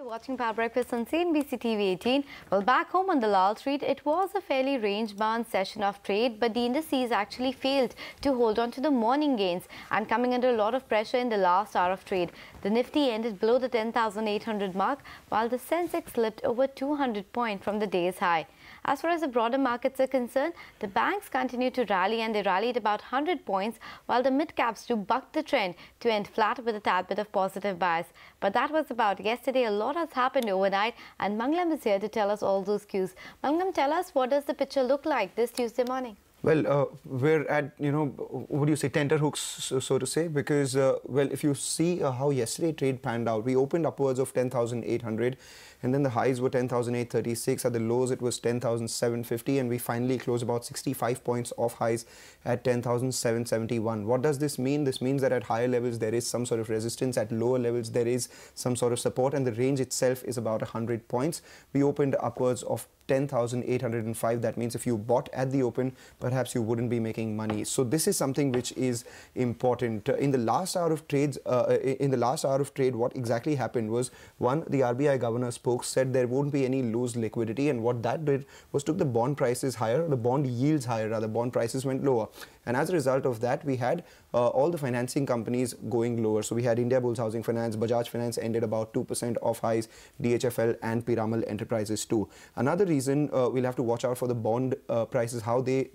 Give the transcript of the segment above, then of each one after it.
Watching Power Breakfast on cnbc TV 18. Well, back home on the Lal Street, it was a fairly range-bound session of trade, but the indices actually failed to hold on to the morning gains and coming under a lot of pressure in the last hour of trade. The Nifty ended below the 10,800 mark, while the Sensex slipped over 200 points from the day's high. As far as the broader markets are concerned, the banks continued to rally, and they rallied about 100 points, while the mid-caps too bucked the trend to end flat with a tad bit of positive bias. But that was about yesterday. A lot has happened overnight, and Mangalam is here to tell us all those cues. Mangalam, tell us, what does the picture look like this Tuesday morning? Well, we're at, what do you say, tenterhooks, so to say, because, well, if you see how yesterday trade panned out, we opened upwards of 10,800, and then the highs were 10,836. At the lows, it was 10,750, and we finally closed about 65 points off highs at 10,771. What does this mean? This means that at higher levels, there is some sort of resistance. At lower levels, there is some sort of support, and the range itself is about 100 points. We opened upwards of 10,805. That means if you bought at the open, perhaps you wouldn't be making money. So this is something which is important. In the last hour of trades, what exactly happened was, one, the RBI governor spoke, said there won't be any loose liquidity, and what that did was took the bond prices higher, the bond yields higher, rather bond prices went lower. And as a result of that, we had all the financing companies going lower. So we had Indiabulls Housing Finance, Bajaj Finance ended about 2% off highs, DHFL and Piramal Enterprises too. Another reason we'll have to watch out for the bond prices, how they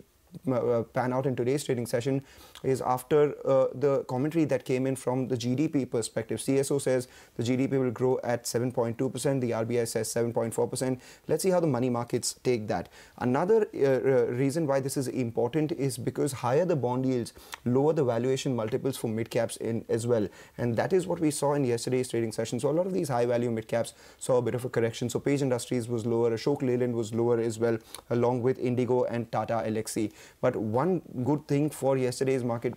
pan out in today's trading session, is after the commentary that came in from the GDP perspective. CSO says the GDP will grow at 7.2%, the RBI says 7.4%. Let's see how the money markets take that. Another reason why this is important is because higher the bond yields, lower the valuation multiples for mid-caps in as well. And that is what we saw in yesterday's trading session. So a lot of these high-value mid-caps saw a bit of a correction. So Page Industries was lower, Ashok Leyland was lower as well, along with Indigo and Tata Elxsi. But one good thing for yesterday's market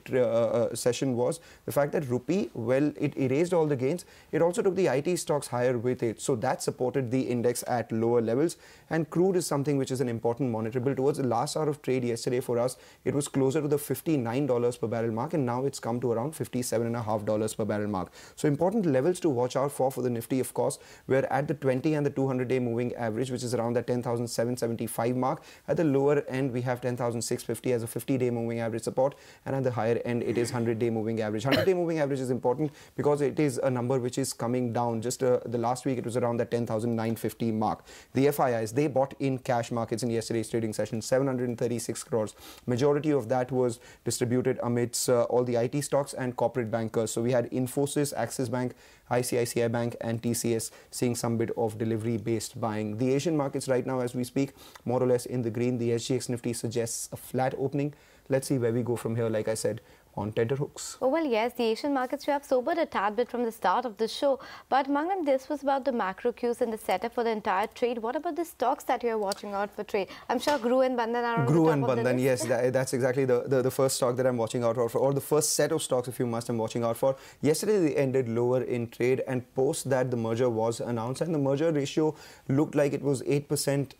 session was the fact that rupee, well, it erased all the gains. It also took the IT stocks higher with it. So that supported the index at lower levels. And crude is something which is an important monitorable. Towards the last hour of trade yesterday for us, it was closer to the $59 per barrel mark, and now it's come to around $57.5 per barrel mark. So important levels to watch out for the Nifty, of course. We're at the 20 and the 200-day moving average, which is around that 10,775 mark. At the lower end, we have 10,650 as a 50-day moving average support, and at the higher end, it is 100-day moving average. 100-day moving average is important because it is a number which is coming down. Just the last week, it was around that 10,950 mark. The FIIs, they bought in cash markets in yesterday's trading session, 736 crores. Majority of that was distributed amidst all the IT stocks and corporate bankers. So we had Infosys, Axis Bank, ICICI Bank and TCS seeing some bit of delivery-based buying. The Asian markets right now, as we speak, more or less in the green. The SGX Nifty suggests a flat opening. Let's see where we go from here, like I said, on tenterhooks. Oh, well, yes, the Asian markets have sobered a tad bit from the start of the show. But Mangalam, this was about the macro cues and the setup for the entire trade. What about the stocks that you're watching out for trade? I'm sure Gru and Bandhan are on Gru the and top Bandhan, of the yes, that's exactly the first stock that I'm watching out for, or the first set of stocks, if you must, I'm watching out for. Yesterday, they ended lower in trade, and post that, the merger was announced, and the merger ratio looked like it was 8%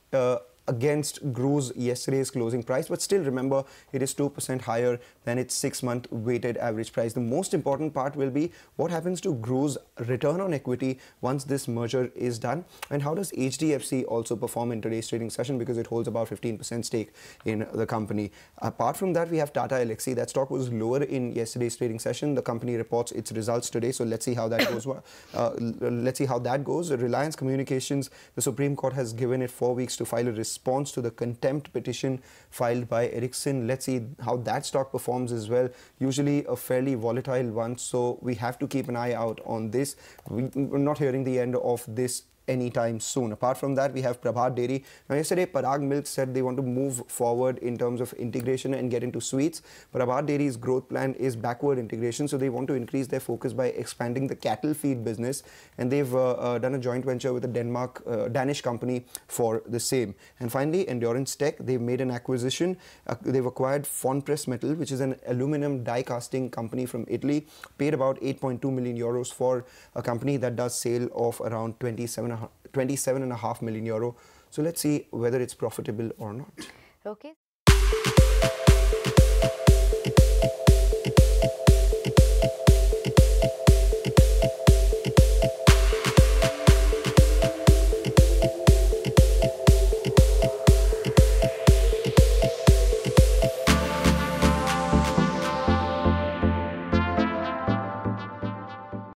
against Gru's yesterday's closing price, but still remember, it is 2% higher than its 6-month weighted average price. The most important part will be what happens to Gru's return on equity once this merger is done, and how does HDFC also perform in today's trading session, because it holds about 15% stake in the company. Apart from that, we have Tata Elxsi. That stock was lower in yesterday's trading session. The company reports its results today, so let's see how that goes. Let's see how that goes. Reliance Communications, the Supreme Court has given it 4 weeks to file a response to the contempt petition filed by Ericsson. Let's see how that stock performs as well. Usually a fairly volatile one, so we have to keep an eye out on this. We're not hearing the end of this anytime soon. Apart from that, we have Prabhat Dairy. Now, yesterday, Parag Milk said they want to move forward in terms of integration and get into sweets. Prabhat Dairy's growth plan is backward integration, so they want to increase their focus by expanding the cattle feed business, and they've done a joint venture with a Danish company for the same. And finally, Endurance Tech, they've made an acquisition. They've acquired Fonpress Metal, which is an aluminum die casting company from Italy, paid about 8.2 million euros for a company that does sale of around 27.5 million euro. So let's see whether it's profitable or not. Okay.